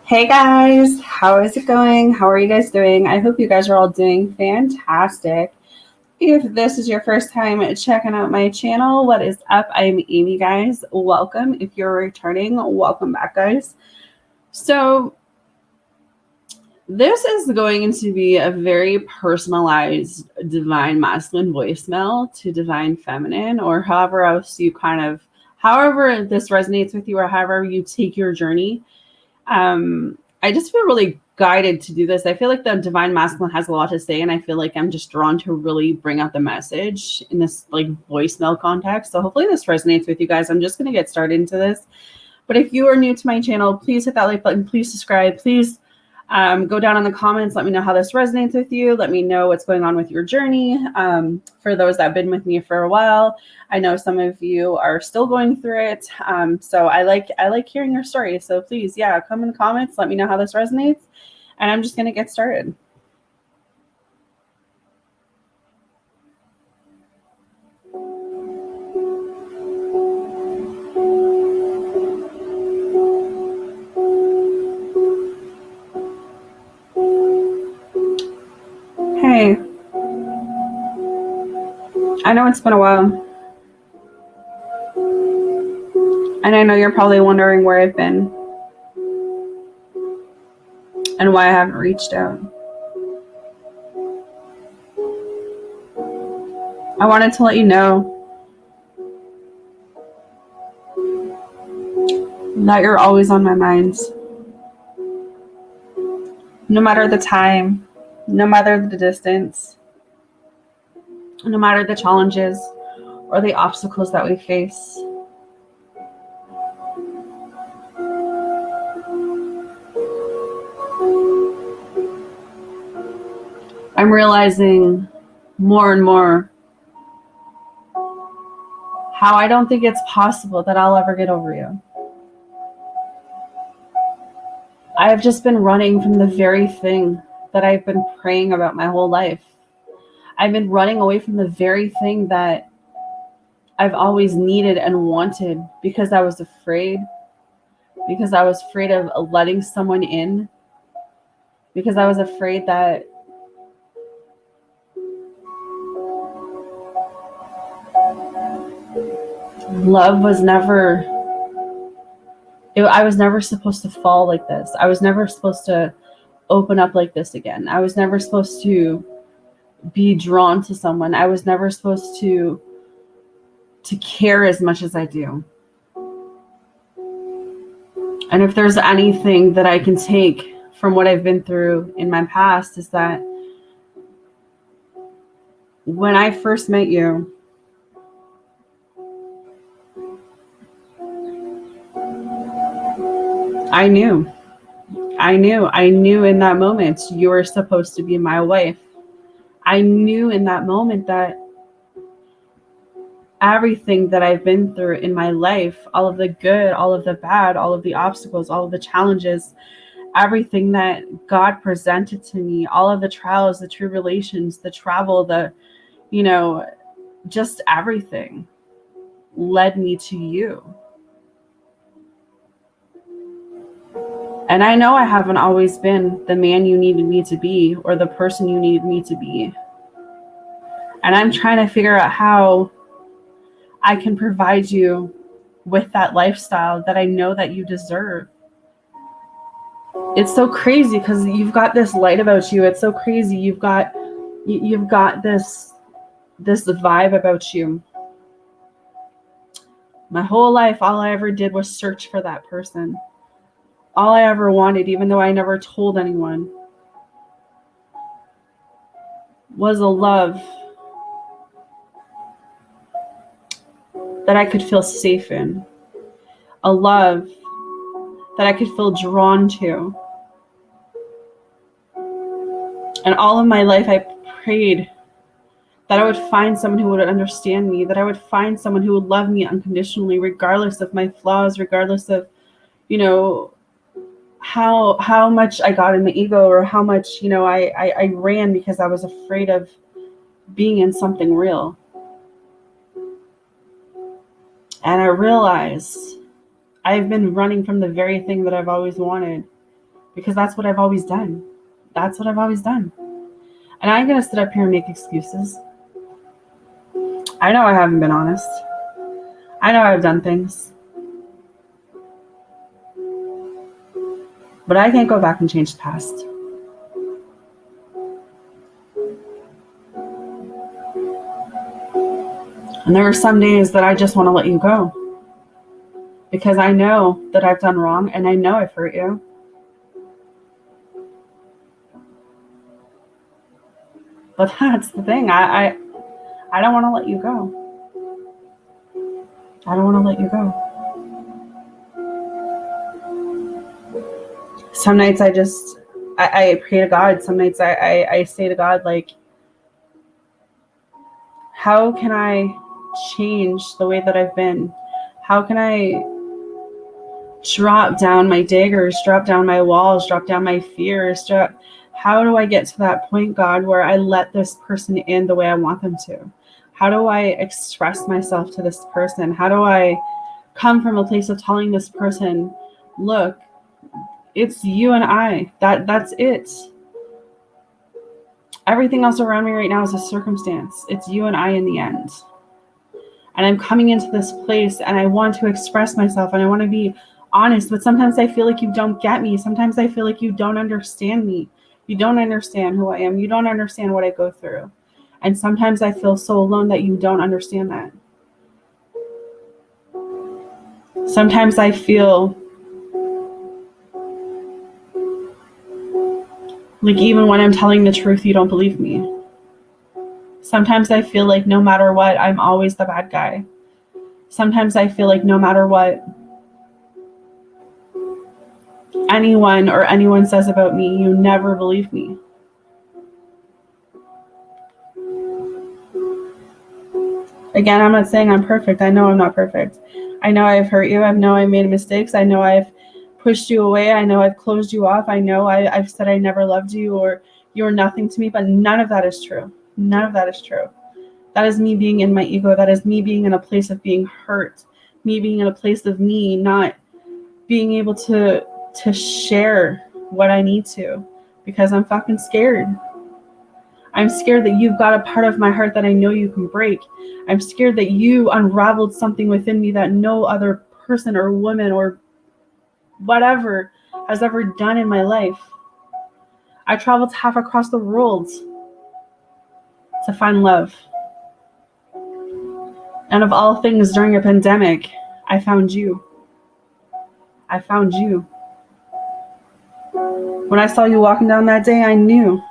Hey guys, how is it going? How are you guys doing? I hope you guys are all doing fantastic. If this is your first time checking out my channel, what is up? I'm Amy, guys. Welcome. If you're returning, welcome back, guys. So, this is going to be a very personalized divine masculine voicemail to divine feminine, or however else you however this resonates with you, or however you take your journey. I just feel really guided to do this. I feel like the divine masculine has a lot to say, and I feel like I'm just drawn to really bring out the message in this like voicemail context. So hopefully this resonates with you guys. I'm just going to get started into this. But if you are new to my channel, please hit that like button. Please subscribe. Please go down in the comments. Let me know how this resonates with you. Let me know what's going on with your journey. For those that have been with me for a while, I know some of you are still going through it. So I like hearing your story. So please, yeah, come in the comments. Let me know how this resonates. And I'm just going to get started. Hey, I know it's been a while. And I know you're probably wondering where I've been and why I haven't reached out. I wanted to let you know that you're always on my mind. No matter the time, no matter the distance, no matter the challenges or the obstacles that we face. I'm realizing more and more how I don't think it's possible that I'll ever get over you. I have just been running from the very thing that I've been praying about my whole life. I've been running away from the very thing that I've always needed and wanted because I was afraid. Because I was afraid of letting someone in. Because I was afraid that love was never, I was never supposed to fall like this. I was never supposed to open up like this again. I was never supposed to be drawn to someone. I was never supposed to care as much as I do. And if there's anything that I can take from what I've been through in my past, is that when I first met you, I knew in that moment you were supposed to be my wife. I knew in that moment that everything that I've been through in my life, all of the good, all of the bad, all of the obstacles, all of the challenges, everything that God presented to me, all of the trials, the tribulations, the travel, just everything led me to you. And I know I haven't always been the man you needed me to be or the person you needed me to be. And I'm trying to figure out how I can provide you with that lifestyle that I know that you deserve. It's so crazy because you've got this light about you. It's so crazy. You've got this vibe about you. My whole life, all I ever did was search for that person. All I ever wanted, even though I never told anyone, was a love that I could feel safe in. A love that I could feel drawn to. And all of my life, I prayed that I would find someone who would understand me, that I would find someone who would love me unconditionally, regardless of my flaws, regardless of, how much I got in the ego, or how much, I ran because I was afraid of being in something real. And I realized I've been running from the very thing that I've always wanted. because that's what I've always done. That's what I've always done. And I ain't gonna sit up here and make excuses. I know I haven't been honest. I know I've done things. But I can't go back and change the past. And there are some days that I just want to let you go. Because I know that I've done wrong and I know I've hurt you. But that's the thing. I don't want to let you go. I don't want to let you go. Some nights I pray to God. Some nights I say to God, like, how can I change the way that I've been? How can I drop down my daggers, drop down my walls, drop down my fears? How do I get to that point, God, where I let this person in the way I want them to? How do I express myself to this person? How do I come from a place of telling this person, look, it's you and I. That's it. Everything else around me right now is a circumstance. It's you and I in the end. And I'm coming into this place and I want to express myself and I want to be honest, but sometimes I feel like you don't get me. Sometimes I feel like you don't understand me. You don't understand who I am. You don't understand what I go through. And sometimes I feel so alone that you don't understand that. Sometimes I feel like even when I'm telling the truth, you don't believe me. Sometimes I feel like no matter what, I'm always the bad guy. Sometimes I feel like no matter what anyone says about me, you never believe me. Again, I'm not saying I'm perfect. I know I'm not perfect. I know I've hurt you. I know I made mistakes. I know I've pushed you away. I know I've closed you off. I know I've said I never loved you or you're nothing to me, but none of that is true. None of that is true. That is me being in my ego. That is me being in a place of being hurt. Me being in a place of me not being able to share what I need to because I'm fucking scared. I'm scared that you've got a part of my heart that I know you can break. I'm scared that you unraveled something within me that no other person or woman or whatever has ever done in my life. I traveled half across the world to find love. And of all things during a pandemic, I found you. I found you. When I saw you walking down that day, I knew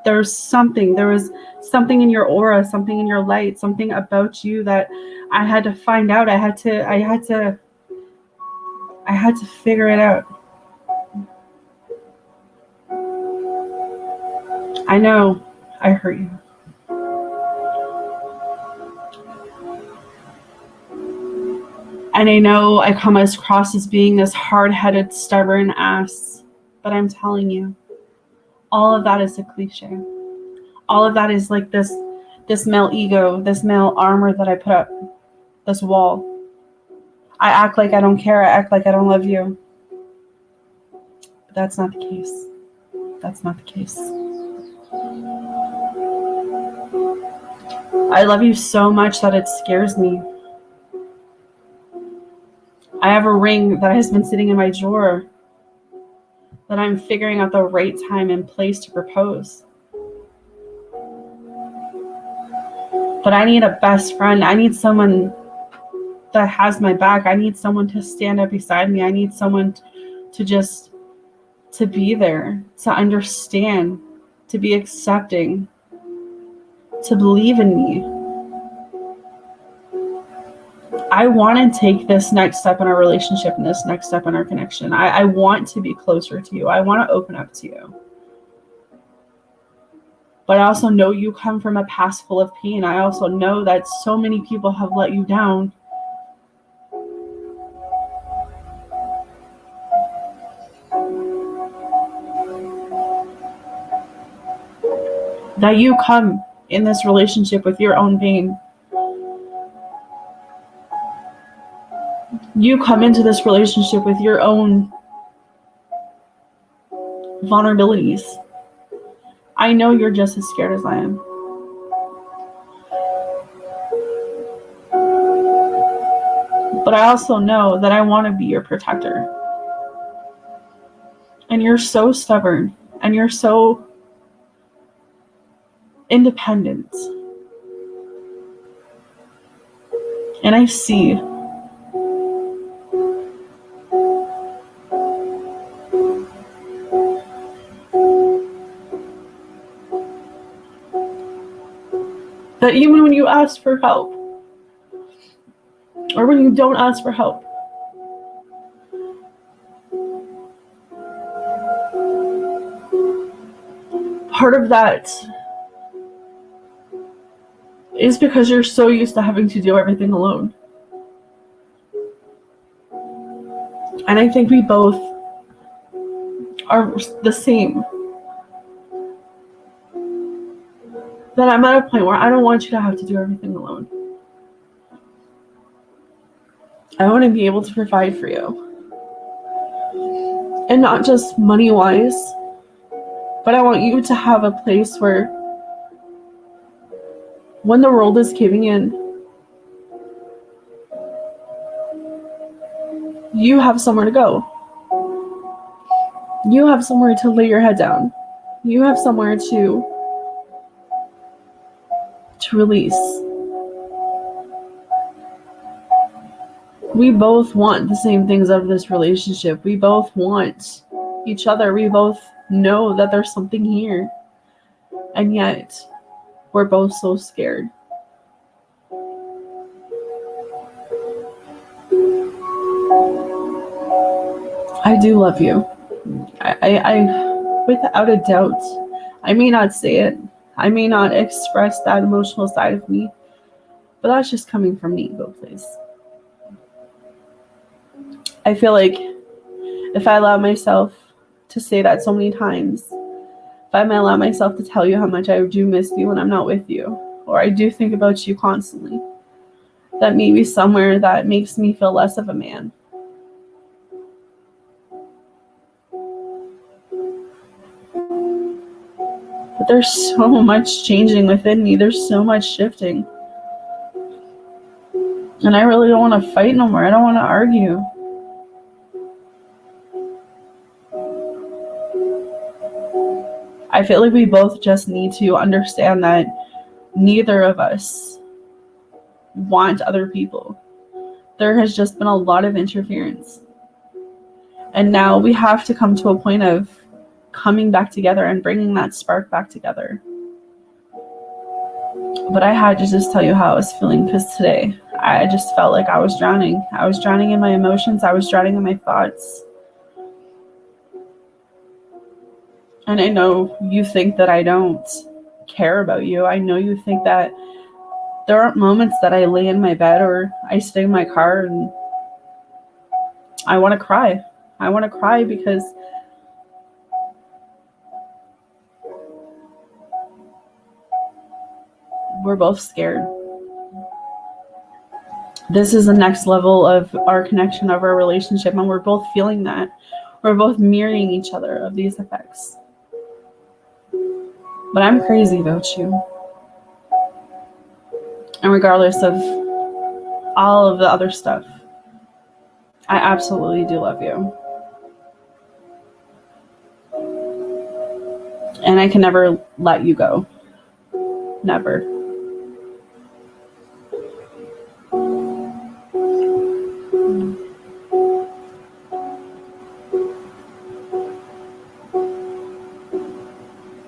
there was something in your aura, something in your light, something about you that I had to find out. I had to figure it out. I know I hurt you. And I know I come across as being this hard-headed, stubborn ass, but I'm telling you, all of that is a cliche. All of that is like this male ego, this male armor that I put up, this wall. I act like I don't care. I act like I don't love you. But that's not the case. That's not the case. I love you so much that it scares me. I have a ring that has been sitting in my drawer that I'm figuring out the right time and place to propose. But I need a best friend. I need someone that has my back. I need someone to stand up beside me. I need someone to be there, to understand, to be accepting, to believe in me. I want to take this next step in our relationship and this next step in our connection. I want to be closer to you. I want to open up to you. But I also know you come from a past full of pain. I also know that so many people have let you down. That you come in this relationship with your own pain. You come into this relationship with your own vulnerabilities. I know you're just as scared as I am. But I also know that I want to be your protector. And you're so stubborn, and you're so independent. And I see that even when you ask for help, or when you don't ask for help, part of that is because you're so used to having to do everything alone. And I think we both are the same. That I'm at a point where I don't want you to have to do everything alone. I want to be able to provide for you. And not just money-wise, but I want you to have a place where when the world is caving in, you have somewhere to go. You have somewhere to lay your head down. You have somewhere to release. We both want the same things out of this relationship. We both want each other. We both know that there's something here. And yet, we're both so scared. I do love you. I without a doubt, I may not say it. I may not express that emotional side of me, but that's just coming from me, ego place. I feel like if I allow myself to say that so many times, if I may allow myself to tell you how much I do miss you when I'm not with you, or I do think about you constantly, that maybe somewhere that makes me feel less of a man. But there's so much changing within me. There's so much shifting. And I really don't want to fight no more. I don't want to argue. I feel like we both just need to understand that neither of us want other people. There has just been a lot of interference. And now we have to come to a point of coming back together and bringing that spark back together. But I had to just tell you how I was feeling, because today I just felt like I was drowning. I was drowning in my emotions. I was drowning in my thoughts. And I know you think that I don't care about you. I know you think that there aren't moments that I lay in my bed or I stay in my car and I want to cry. I want to cry because we're both scared. This is the next level of our connection, of our relationship, and we're both feeling that. We're both mirroring each other of these effects. But I'm crazy about you. And regardless of all of the other stuff, I absolutely do love you. And I can never let you go. Never.